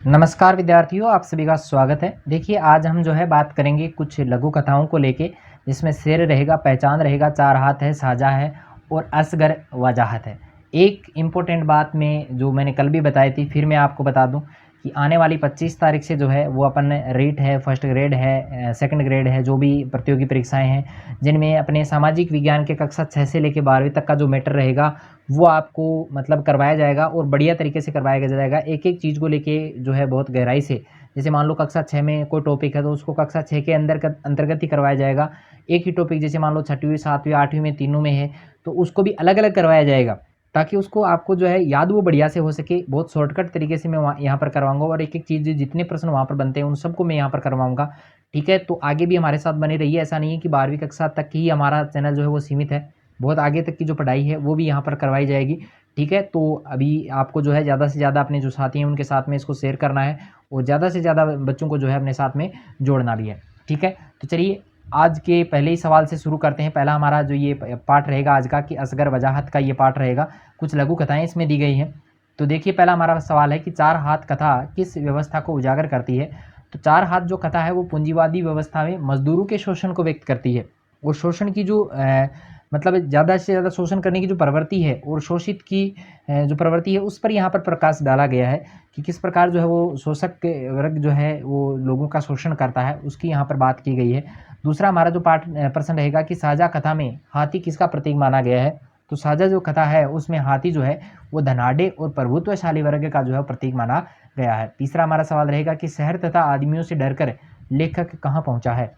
नमस्कार विद्यार्थियों, आप सभी का स्वागत है। देखिए, आज हम जो है बात करेंगे कुछ लघु कथाओं को लेके, जिसमें शेर रहेगा, पहचान रहेगा, चार हाथ है, साझा है और असगर वजाहत है। एक इम्पोर्टेंट बात में जो मैंने कल भी बताई थी, फिर मैं आपको बता दूं कि आने वाली 25 तारीख से जो है वो अपन रीट है, फर्स्ट ग्रेड है, सेकंड ग्रेड है, जो भी प्रतियोगी परीक्षाएं हैं, जिनमें अपने सामाजिक विज्ञान के कक्षा 6 से लेकर 12वीं तक का जो मैटर रहेगा वो आपको मतलब करवाया जाएगा और बढ़िया तरीके से करवाया जाएगा। एक-एक चीज़ को लेके जो है बहुत गहराई से, जैसे मान लो कक्षा 6 में कोई टॉपिक है तो उसको कक्षा 6 के अंतर्गत ही करवाया जाएगा। एक ही टॉपिक जैसे मान लो 6वीं, 7वीं, 8वीं में तीनों में है, तो उसको भी अलग-अलग करवाया जाएगा, ताकि उसको आपको जो है याद वो बढ़िया से हो सके। बहुत शॉर्टकट तरीके से मैं वहाँ यहाँ पर करवाऊँगा और एक-एक चीज़ जितने प्रश्न वहाँ पर बनते हैं उन सबको मैं यहाँ पर करवाऊँगा। ठीक है? तो आगे भी हमारे साथ बने रहिए। ऐसा नहीं है कि 12वीं कक्षा तक ही हमारा चैनल जो है वो सीमित है। बहुत आगे तक की जो पढ़ाई है वो भी यहाँ पर करवाई जाएगी। ठीक है? तो अभी आपको जो है ज़्यादा से ज़्यादा अपने जो साथी हैं उनके साथ में इसको शेयर करना है और ज़्यादा से ज़्यादा बच्चों को जो है अपने साथ में जोड़ना भी है। ठीक है? तो चलिए आज के पहले ही सवाल से शुरू करते हैं। पहला हमारा जो ये पार्ट रहेगा आज का कि असगर वजाहत का ये पार्ट रहेगा। कुछ लघु कथाएँ इसमें दी गई हैं। तो देखिए, पहला हमारा सवाल है कि चार हाथ कथा किस व्यवस्था को उजागर करती है? तो चार हाथ जो कथा है वो पूंजीवादी व्यवस्था में मज़दूरों के शोषण को व्यक्त करती है। और शोषण की जो मतलब ज़्यादा से ज़्यादा शोषण करने की जो प्रवृत्ति है और शोषित की जो प्रवृत्ति है उस पर यहाँ पर प्रकाश डाला गया है कि किस प्रकार जो है वो शोषक के वर्ग जो है वो लोगों का शोषण करता है, उसकी यहाँ पर बात की गई है। दूसरा हमारा जो प्रश्न रहेगा कि साझा कथा में हाथी किसका प्रतीक माना गया है? तो साझा जो कथा है उसमें हाथी जो है वो धनाढ़ और प्रभुत्वशाली वर्ग का जो है प्रतीक माना गया है। तीसरा हमारा सवाल रहेगा कि शहर तथा आदमियों से डरकर लेखक कहाँ पहुँचा है?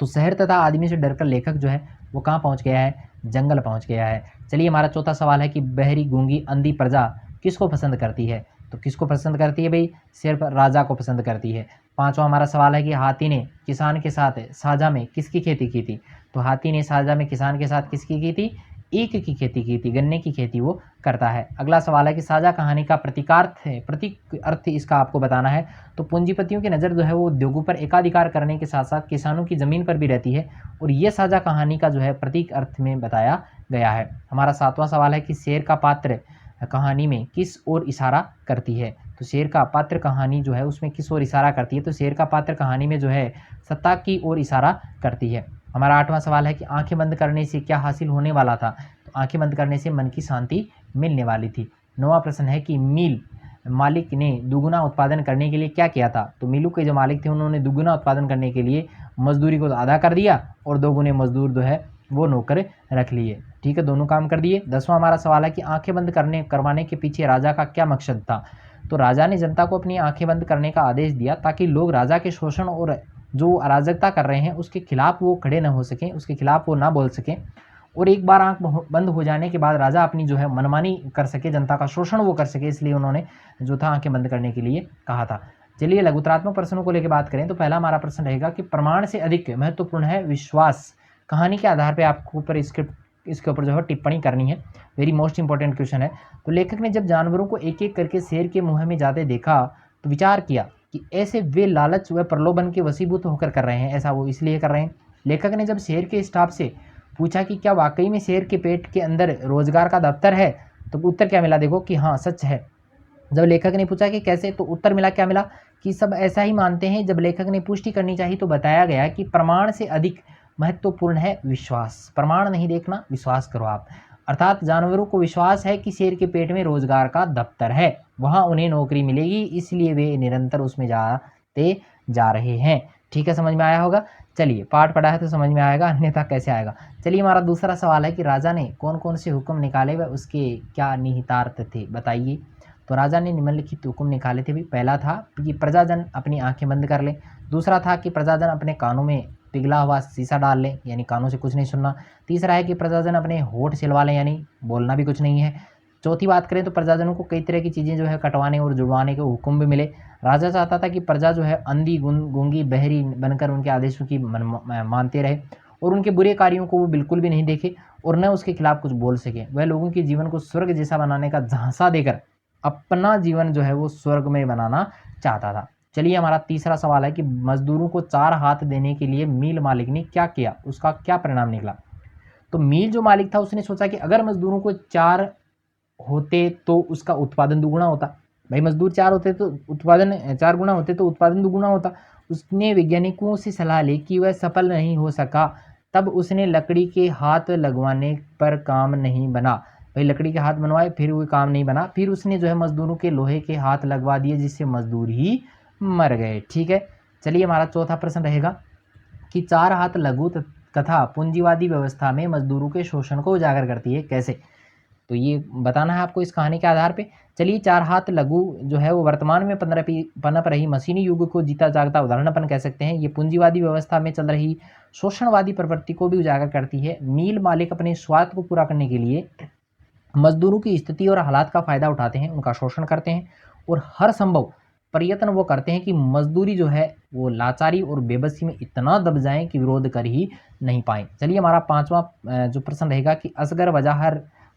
तो शहर तथा आदमी से डरकर लेखक जो है वो कहाँ पहुँच गया है? जंगल पहुँच गया है। चलिए, हमारा चौथा सवाल है कि बहरी, गूंगी, अंधी प्रजा किसको पसंद करती है? तो किसको पसंद करती है भाई? सिर्फ राजा को पसंद करती है। पांचवा हमारा सवाल है कि हाथी ने किसान के साथ साझा में किसकी खेती की थी? तो हाथी ने साझा में किसान के साथ किसकी की थी? ईख की खेती की थी, गन्ने की खेती वो करता है। अगला सवाल है कि साझा कहानी का प्रतीकार्थ है, प्रतीक अर्थ इसका आपको बताना है। तो पूंजीपतियों की नज़र जो है वो उद्योगों पर एकाधिकार करने के साथ साथ किसानों की ज़मीन पर भी रहती है और ये साझा कहानी का जो है प्रतीक अर्थ में बताया गया है। हमारा सातवां सवाल है कि शेर का पात्र कहानी में किस ओर इशारा करती है? तो शेर का पात्र कहानी जो है उसमें किस ओर इशारा करती है? तो शेर का पात्र कहानी में जो है सत्ता की ओर इशारा करती है। हमारा आठवां सवाल है कि आंखें बंद करने से क्या हासिल होने वाला था? तो आंखें बंद करने से मन की शांति मिलने वाली थी। नौवां प्रश्न है कि मिल मालिक ने दुगुना उत्पादन करने के लिए क्या किया था? तो मिलों के जो मालिक थे उन्होंने दुगुना उत्पादन करने के लिए मजदूरी को आधा कर दिया और दोगुने मजदूर जो है वो नौकर रख लिए। ठीक है, दोनों काम कर दिए। 10वां हमारा सवाल है कि आंखें बंद करवाने के पीछे राजा का क्या मकसद था? तो राजा ने जनता को अपनी आंखें बंद करने का आदेश दिया ताकि लोग राजा के शोषण और जो अराजकता कर रहे हैं उसके खिलाफ वो खड़े न हो सकें, उसके खिलाफ वो ना बोल सकें और एक बार आँख बंद हो जाने के बाद राजा अपनी जो है मनमानी कर सके, जनता का शोषण वो कर सके, इसलिए उन्होंने जो था आँखें बंद करने के लिए कहा था। चलिए, लघुतरात्मक प्रश्नों को लेकर बात करें तो पहला हमारा प्रश्न रहेगा कि प्रमाण से अधिक महत्वपूर्ण है विश्वास। कहानी के आधार पे आपको ऊपर इसके ऊपर जो है टिप्पणी करनी है। वेरी मोस्ट इंपॉर्टेंट क्वेश्चन है। तो लेखक ने जब जानवरों को एक-एक करके शेर के मुँह में जाते देखा तो विचार किया कि ऐसे वे लालच व प्रलोभन के वशीभूत होकर कर रहे हैं। ऐसा वो इसलिए कर रहे हैं। लेखक ने जब शेर के स्टाफ से पूछा कि क्या वाकई में शेर के पेट के अंदर रोजगार का दफ्तर है? तो उत्तर क्या मिला? देखो कि हाँ, सच है। जब लेखक ने पूछा कि कैसे, तो उत्तर मिला, क्या मिला कि सब ऐसा ही मानते हैं। जब लेखक ने पुष्टि करनी चाहिए तो बताया गया कि प्रमाण से अधिक महत्वपूर्ण है विश्वास। प्रमाण नहीं देखना, विश्वास करो आप। अर्थात जानवरों को विश्वास है कि शेर के पेट में रोजगार का दफ्तर है, वहां उन्हें नौकरी मिलेगी, इसलिए वे निरंतर उसमें जाते जा रहे हैं। ठीक है, समझ में आया होगा। चलिए, पाठ पढ़ा है तो समझ में आएगा, अन्यथा कैसे आएगा। चलिए, हमारा दूसरा सवाल है कि राजा ने कौन कौन से हुक्म निकाले व उसके क्या निहितार्थ थे, बताइए। तो राजा ने निम्नलिखित हुक्म निकाले थे। भी पहला था कि प्रजाजन अपनी आंखें बंद कर ले। दूसरा था कि प्रजाजन अपने कानों में पिघला हुआ शीशा डाल लें, यानी कानों से कुछ नहीं सुनना। तीसरा है कि प्रजाजन अपने होठ सिलवा लें, यानी बोलना भी कुछ नहीं है। चौथी बात करें तो प्रजाजनों को कई तरह की चीज़ें जो है कटवाने और जुड़वाने के हुक्म भी मिले। राजा चाहता था कि प्रजा जो है अंधी, गूंगी, बहरी बनकर उनके आदेशों की मानते रहे और उनके बुरे कार्यों को वो बिल्कुल भी नहीं देखे और न उसके खिलाफ कुछ बोल सके। वह लोगों के जीवन को स्वर्ग जैसा बनाने का झांसा देकर अपना जीवन जो है वो स्वर्ग में बनाना चाहता था। चलिए, हमारा तीसरा सवाल है कि मजदूरों को चार हाथ देने के लिए मिल मालिक ने क्या किया, उसका क्या परिणाम निकला। तो मिल जो मालिक था उसने सोचा कि अगर मजदूरों को चार होते तो उसका उत्पादन दुगुना होता। भाई मजदूर 4 होते तो उत्पादन 4 गुना होते तो उत्पादन दुगुना होता। उसने वैज्ञानिकों से सलाह ली कि वह सफल नहीं हो सका, तब उसने लकड़ी के हाथ लगवाने पर काम नहीं बना। भाई लकड़ी के हाथ बनवाए फिर वो काम नहीं बना, फिर उसने जो है मजदूरों के लोहे के हाथ लगवा दिए जिससे मजदूर ही मर गए। ठीक है, चलिए हमारा चौथा प्रश्न रहेगा कि 4 हाथ लघु कथा पूंजीवादी व्यवस्था में मजदूरों के शोषण को उजागर करती है, कैसे? तो ये बताना है आपको इस कहानी के आधार पे। चलिए 4 हाथ लघु जो है वो वर्तमान में पनप रही मशीनी युग को जीता जागता उदाहरण अपन कह सकते हैं। ये पूंजीवादी व्यवस्था में चल रही शोषणवादी प्रवृत्ति को भी उजागर करती है। मिल मालिक अपने स्वार्थ को पूरा करने के लिए मजदूरों की स्थिति और हालात का फायदा उठाते हैं, उनका शोषण करते हैं और हर संभव प्रयत्न वो करते हैं कि मजदूरी जो है वो लाचारी और बेबसी में इतना दब जाए कि विरोध कर ही नहीं पाए। चलिए हमारा पांचवा जो प्रश्न रहेगा कि असगर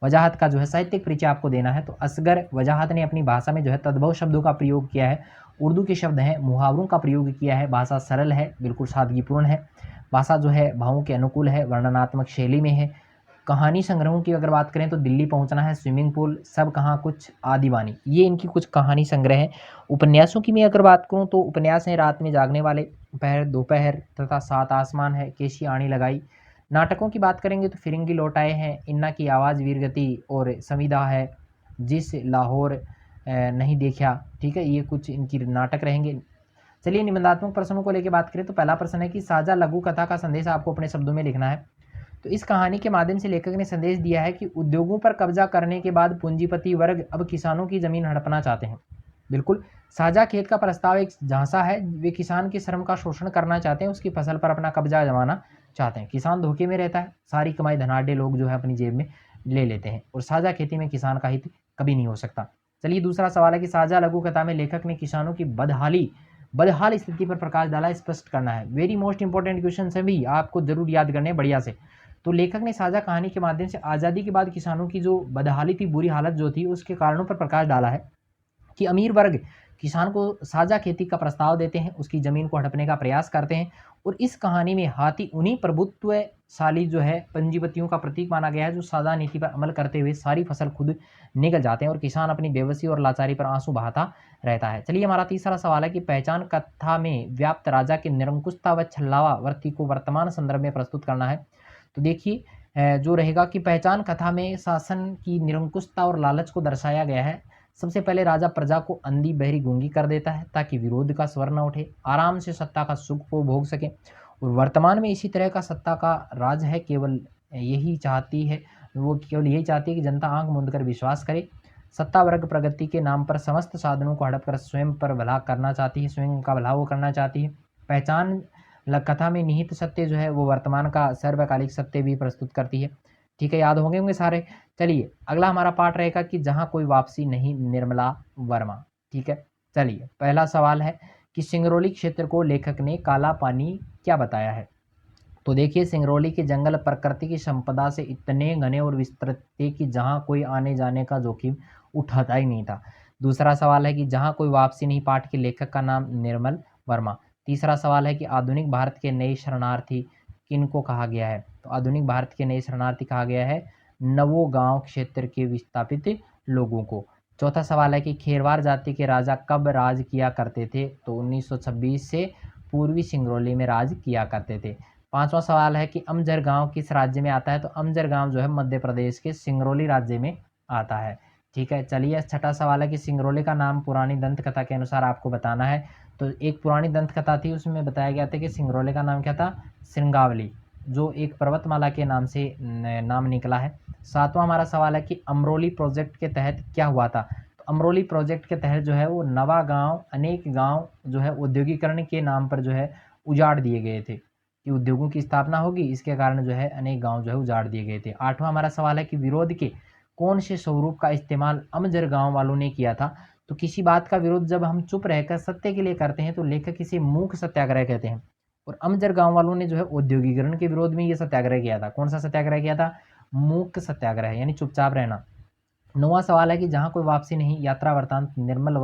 वजाहत का जो है साहित्यिक परिचय आपको देना है। तो असगर वजाहत ने अपनी भाषा में जो है तद्भव शब्दों का प्रयोग किया है, उर्दू के शब्द हैं, मुहावरों का प्रयोग किया है, भाषा सरल है, बिल्कुल सादगीपूर्ण है, भाषा जो है भावों के अनुकूल है, वर्णनात्मक शैली में है। कहानी संग्रहों की अगर बात करें तो दिल्ली पहुंचना है, स्विमिंग पूल, सब कहाँ कुछ, आदि बानी, ये इनकी कुछ कहानी संग्रह हैं। उपन्यासों की मैं अगर बात करूं तो उपन्यास हैं रात में जागने वाले, पहर दोपहर तथा सात आसमान है, केशी आणी लगाई। नाटकों की बात करेंगे तो फिरंगी लौट आए हैं, इन्ना की आवाज़, वीरगति और समीदा है, जिस लाहौर नहीं देखा। ठीक है, ये कुछ इनकी नाटक रहेंगे। चलिए निबंधात्मक प्रश्नों को लेकर बात करें तो पहला प्रश्न है कि साझा लघु कथा का संदेश आपको अपने शब्दों में लिखना है। तो इस कहानी के माध्यम से लेखक ने संदेश दिया है कि उद्योगों पर कब्जा करने के बाद पूंजीपति वर्ग अब किसानों की जमीन हड़पना चाहते हैं। बिल्कुल, साझा खेत का प्रस्ताव एक झांसा है, वे किसान के श्रम का शोषण करना चाहते हैं, उसकी फसल पर अपना कब्जा जमाना चाहते हैं। किसान धोखे में रहता है, सारी कमाई धनाढ़ लोग जो है अपनी जेब में ले लेते हैं और साझा खेती में किसान का हित कभी नहीं हो सकता। चलिए दूसरा सवाल है कि साझा लघु कथा में लेखक ने किसानों की बदहाल स्थिति पर प्रकाश डाला, स्पष्ट करना है। वेरी मोस्ट इंपॉर्टेंट क्वेश्चन है भी, आपको जरूर याद करने बढ़िया से। तो लेखक ने साझा कहानी के माध्यम से आज़ादी के बाद किसानों की जो बदहाली थी, बुरी हालत जो थी, उसके कारणों पर प्रकाश डाला है कि अमीर वर्ग किसान को साझा खेती का प्रस्ताव देते हैं, उसकी ज़मीन को हड़पने का प्रयास करते हैं और इस कहानी में हाथी उन्हीं प्रभुत्वशाली जो है पंजीपतियों का प्रतीक माना गया है, जो साझा नीति पर अमल करते हुए सारी फसल खुद निकल जाते हैं और किसान अपनी बेबसी और लाचारी पर आंसू बहाता रहता है। चलिए हमारा तीसरा सवाल है कि पहचान कथा में व्याप्त राजा की निरंकुशता व छल्लावा वृत्ति को वर्तमान संदर्भ में प्रस्तुत करना है। तो देखिए जो रहेगा कि पहचान कथा में शासन की निरंकुशता और लालच को दर्शाया गया है। सबसे पहले राजा प्रजा को अंधी बहरी गूंगी कर देता है ताकि विरोध का स्वर न उठे, आराम से सत्ता का सुख को भोग सके और वर्तमान में इसी तरह का सत्ता का राज है। केवल यही चाहती है वो केवल यही चाहती है कि जनता आंख मूंद कर विश्वास करे। सत्ता वर्ग प्रगति के नाम पर समस्त साधनों को हड़प कर स्वयं पर भला करना चाहती है, स्वयं का भला वो करना चाहती है। पहचान कथा में निहित सत्य जो है वो वर्तमान का सर्वकालिक सत्य भी प्रस्तुत करती है। ठीक है, याद होंगे सारे। चलिए अगला हमारा पार्ट रहेगा कि जहाँ कोई वापसी नहीं, निर्मला वर्मा। ठीक है, चलिए पहला सवाल है कि सिंगरौली क्षेत्र को लेखक ने काला पानी क्या बताया है। तो देखिए सिंगरौली के जंगल प्रकृति की संपदा से इतने घने और विस्तृत थे कि जहाँ कोई आने जाने का जोखिम उठाता ही नहीं था। दूसरा सवाल है कि जहाँ कोई वापसी नहीं, पाठ के लेखक का नाम निर्मल वर्मा। तीसरा सवाल है कि आधुनिक भारत के नए शरणार्थी किनको कहा गया है। तो आधुनिक भारत के नए शरणार्थी कहा गया है नवोगांव क्षेत्र के विस्थापित लोगों को। चौथा सवाल है कि खेरवार जाति के राजा कब राज किया करते थे। तो 1926 से पूर्वी सिंगरौली में राज किया करते थे। पांचवा सवाल है कि अमजर गांव किस राज्य में आता है। तो अमजर गांव जो है मध्य प्रदेश के सिंगरौली राज्य में आता है। ठीक है, चलिए छठा सवाल है कि सिंगरौली का नाम पुरानी दंत कथा के अनुसार आपको बताना है। तो एक पुरानी दंत कथा थी, उसमें बताया गया था कि सिंगरौली का नाम क्या था, श्रृंगावली, जो एक पर्वतमाला के नाम से नाम निकला है। सातवां हमारा सवाल है कि अमरोली प्रोजेक्ट के तहत क्या हुआ था। तो अमरोली प्रोजेक्ट के तहत जो है वो नवा गांव, अनेक गांव जो है औद्योगिकरण के नाम पर जो है उजाड़ दिए गए थे कि उद्योगों की स्थापना होगी, इसके कारण जो है अनेक गांव जो है उजाड़ दिए गए थे। आठवां हमारा सवाल है कि विरोध के कौन से स्वरूप का इस्तेमाल अमजर गांव वालों ने किया था। तो किसी बात का विरोध जब हम चुप रहकर सत्य के लिए करते हैं तो लेखक इसे मूक सत्याग्रह कहते हैं और अमजर गांव वालों ने जो है औद्योगिकरण के विरोध में ये सत्याग्रह किया था। कौन सा सत्याग्रह किया था, मूक सत्याग्रह, यानी चुपचाप रहना। नौवां सवाल है कि जहां कोई वापसी नहीं, यात्रा वृतांत निर्मल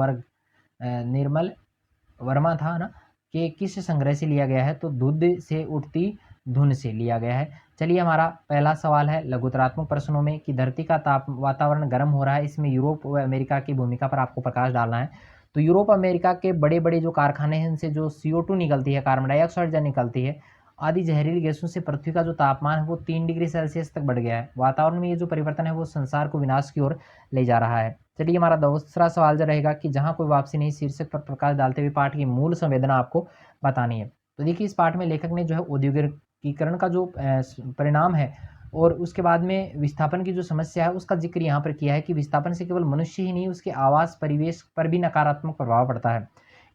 वर्मा था ना, कि किस संग्रह से लिया गया है। तो दूध से उठती धुन से लिया गया है। चलिए हमारा पहला सवाल है लघुतरात्मक प्रश्नों में कि धरती का वातावरण गर्म हो रहा है, इसमें यूरोप व अमेरिका की भूमिका पर आपको प्रकाश डालना है। तो यूरोप अमेरिका के बड़े-बड़े जो कारखाने हैं इनसे जो CO2 निकलती है, कार्बन डाइऑक्साइड जो निकलती है, आदि जहरीली गैसों से पृथ्वी का जो तापमान है वो 3 डिग्री सेल्सियस तक बढ़ गया है। वातावरण में ये जो परिवर्तन है वो संसार को विनाश की ओर ले जा रहा है। चलिए हमारा दूसरा सवाल जो रहेगा कि जहाँ कोई वापसी नहीं शीर्षक पर प्रकाश डालते हुए पाठ की मूल संवेदना आपको बतानी है। तो देखिए इस पाठ में लेखक ने जो है औद्योगिकीकरण का जो परिणाम है और उसके बाद में विस्थापन की जो समस्या है उसका जिक्र यहाँ पर किया है कि विस्थापन से केवल मनुष्य ही नहीं उसके आवास परिवेश पर भी नकारात्मक प्रभाव पड़ता है।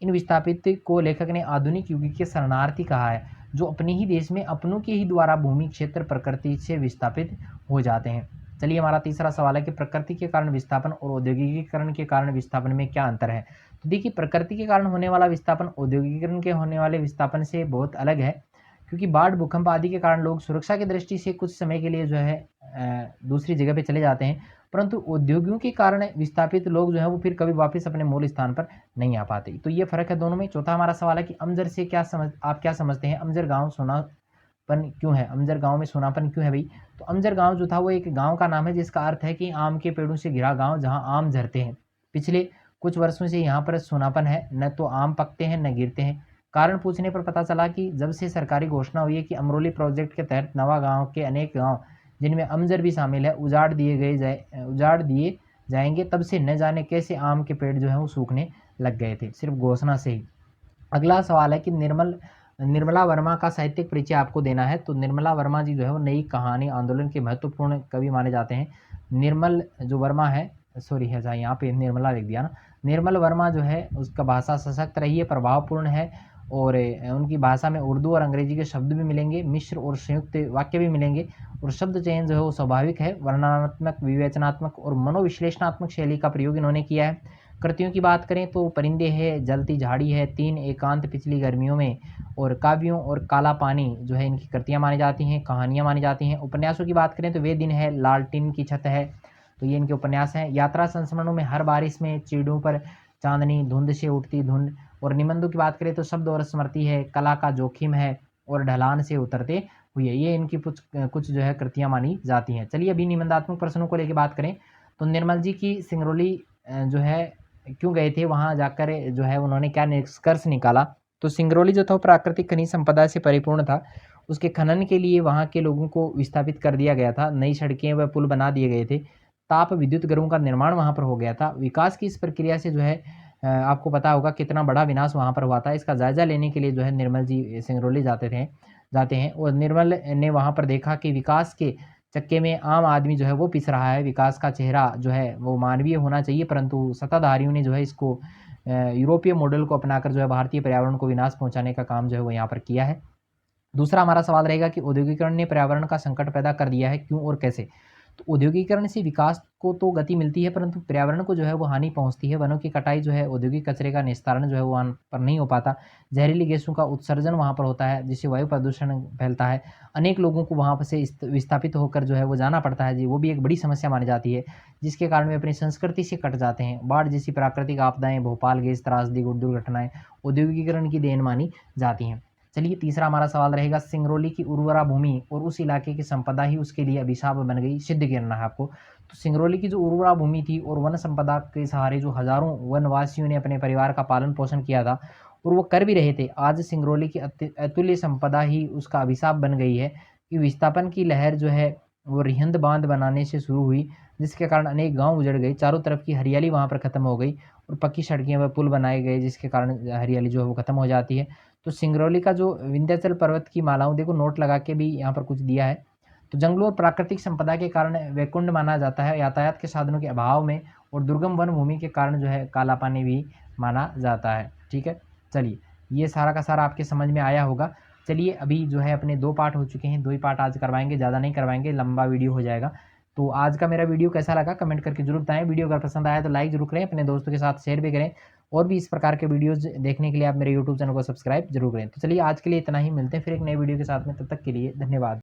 इन विस्थापित को लेखक ने आधुनिक युग के शरणार्थी कहा है जो अपने ही देश में अपनों के ही द्वारा भूमि क्षेत्र प्रकृति से विस्थापित हो जाते हैं। चलिए हमारा तीसरा सवाल है कि प्रकृति के कारण विस्थापन और औद्योगिकीकरण के कारण विस्थापन में क्या अंतर है। तो देखिए प्रकृति के कारण होने वाला विस्थापन औद्योगिकीकरण के होने वाले विस्थापन से बहुत अलग है, क्योंकि बाढ़ भूकंप आदि के कारण लोग सुरक्षा की दृष्टि से कुछ समय के लिए जो है दूसरी जगह पे चले जाते हैं, परंतु उद्योगों के कारण विस्थापित लोग जो है वो फिर कभी वापस अपने मूल स्थान पर नहीं आ पाते। तो ये फ़र्क है दोनों में। चौथा हमारा सवाल है कि अमजर से आप क्या समझते हैं? अमजर गाँव सोनापन क्यों है? अमजर गाँव में सोनापन क्यों है भई? तो अमजर गाँव जो था वो एक गाँव का नाम है जिसका अर्थ है कि आम के पेड़ों से घिरा गाँव जहाँ आम झरते हैं। पिछले कुछ वर्षों से यहाँ पर सोनापन है, न तो आम पकते हैं न गिरते हैं। कारण पूछने पर पता चला कि जब से सरकारी घोषणा हुई है कि अमरोली प्रोजेक्ट के तहत नवा गाँव के अनेक गाँव जिनमें अमजर भी शामिल है उजाड़ दिए जाएंगे, तब से न जाने कैसे आम के पेड़ जो है वो सूखने लग गए थे सिर्फ घोषणा से ही। अगला सवाल है कि निर्मला वर्मा का साहित्यिक परिचय आपको देना है। तो निर्मला वर्मा जी जो है वो नई कहानी आंदोलन के महत्वपूर्ण कवि माने जाते हैं। निर्मल जो वर्मा है, सॉरी है यहाँ पे निर्मला लिख दिया ना, निर्मल वर्मा जो है उसका भाषा सशक्त रही है, प्रभावपूर्ण है और उनकी भाषा में उर्दू और अंग्रेजी के शब्द भी मिलेंगे, मिश्र और संयुक्त वाक्य भी मिलेंगे और शब्द चयन जो है वो स्वाभाविक है। वर्णनात्मक, विवेचनात्मक और मनोविश्लेषणात्मक शैली का प्रयोग इन्होंने किया है। कृतियों की बात करें तो परिंदे है, जलती झाड़ी है, तीन एकांत पिछली गर्मियों में और काव्यों और काला पानी जो है इनकी कृतियाँ मानी जाती हैं, कहानियाँ मानी जाती हैं। उपन्यासों की बात करें तो वे दिन है, लालटीन की छत है, तो ये इनके उपन्यास हैं। यात्रा संस्मरणों में हर बारिश में, चिड़ों पर चांदनी, धुंध से उठती धुंध और निबंधों की बात करें तो शब्द और स्मृति है, कला का जोखिम है और ढलान से उतरते हुए, ये इनकी कुछ कुछ जो है कृतियाँ मानी जाती हैं। चलिए अभी निबंधात्मक प्रश्नों को लेकर बात करें तो निर्मल जी की सिंगरौली जो है क्यों गए थे, वहाँ जाकर जो है उन्होंने क्या निष्कर्ष निकाला। तो सिंगरौली जो था वो प्राकृतिक खनिज संपदा से परिपूर्ण था। उसके खनन के लिए वहाँ के लोगों को विस्थापित कर दिया गया था, नई सड़कें व पुल बना दिए गए थे, ताप विद्युत घरों का निर्माण वहाँ पर हो गया था। विकास की इस प्रक्रिया से जो है आपको पता होगा कितना बड़ा विनाश वहाँ पर हुआ था। इसका जायज़ा लेने के लिए जो है निर्मल जी सिंगरौली जाते हैं और निर्मल ने वहाँ पर देखा कि विकास के चक्के में आम आदमी जो है वो पिस रहा है। विकास का चेहरा जो है वो मानवीय होना चाहिए, परंतु सत्ताधारियों ने जो है इसको यूरोपीय मॉडल को अपनाकर जो है भारतीय पर्यावरण को विनाश पहुँचाने का काम जो है वो यहाँ पर किया है। दूसरा हमारा सवाल रहेगा कि औद्योगिकरण ने पर्यावरण का संकट पैदा कर दिया है, क्यों और कैसे? तो औद्योगिकरण से विकास को तो गति मिलती है, परंतु पर्यावरण को जो है वो हानि पहुँचती है। वनों की कटाई जो है, औद्योगिक कचरे का निस्तारण जो है वो वहाँ पर नहीं हो पाता। जहरीली गैसों का उत्सर्जन वहाँ पर होता है, जिससे वायु प्रदूषण फैलता है। अनेक लोगों को वहाँ पर से विस्थापित होकर जो है वो जाना पड़ता है जी, वो भी एक बड़ी समस्या मानी जाती है, जिसके कारण वे अपनी संस्कृति से कट जाते हैं। बाढ़ जैसी प्राकृतिक आपदाएँ, भोपाल गैस त्रासदी, दुर्घटनाएँ औद्योगिकरण की देन मानी जाती हैं। चलिए तीसरा हमारा सवाल रहेगा, सिंगरौली की उर्वरा भूमि और उस इलाके की संपदा ही उसके लिए अभिशाप बन गई, सिद्ध करना है आपको। तो सिंगरौली की जो उर्वरा भूमि थी और वन संपदा के सहारे जो हजारों वनवासियों ने अपने परिवार का पालन पोषण किया था और वो कर भी रहे थे, आज सिंगरौली की अतुल्य संपदा ही उसका अभिशाप बन गई है कि विस्थापन की लहर जो है वो रिहंद बांध बनाने से शुरू हुई, जिसके कारण अनेक गांव उजड़ गए, चारों तरफ की हरियाली वहां पर खत्म हो गई और पक्की सड़कें व पुल बनाए गए, जिसके कारण हरियाली जो है वो खत्म हो जाती है। तो सिंगरौली का जो विंध्याचल पर्वत की मालाओं, देखो नोट लगा के भी यहाँ पर कुछ दिया है। तो जंगलों और प्राकृतिक संपदा के कारण वैकुंठ माना जाता है, यातायात के साधनों के अभाव में और दुर्गम वन भूमि के कारण जो है काला पानी भी माना जाता है। ठीक है, चलिए ये सारा का सारा आपके समझ में आया होगा। चलिए अभी जो है अपने 2 पार्ट हो चुके हैं, 2 ही पार्ट आज करवाएंगे, ज़्यादा नहीं करवाएंगे, लंबा वीडियो हो जाएगा। तो आज का मेरा वीडियो कैसा लगा कमेंट करके जरूर बताएं। वीडियो अगर पसंद आया तो लाइक जरूर करें, अपने दोस्तों के साथ शेयर भी करें और भी इस प्रकार के वीडियोस देखने के लिए आप मेरे यूट्यूब चैनल को सब्सक्राइब जरूर करें। तो चलिए आज के लिए इतना ही, मिलते हैं फिर एक नए वीडियो के साथ में, तब तक के लिए धन्यवाद।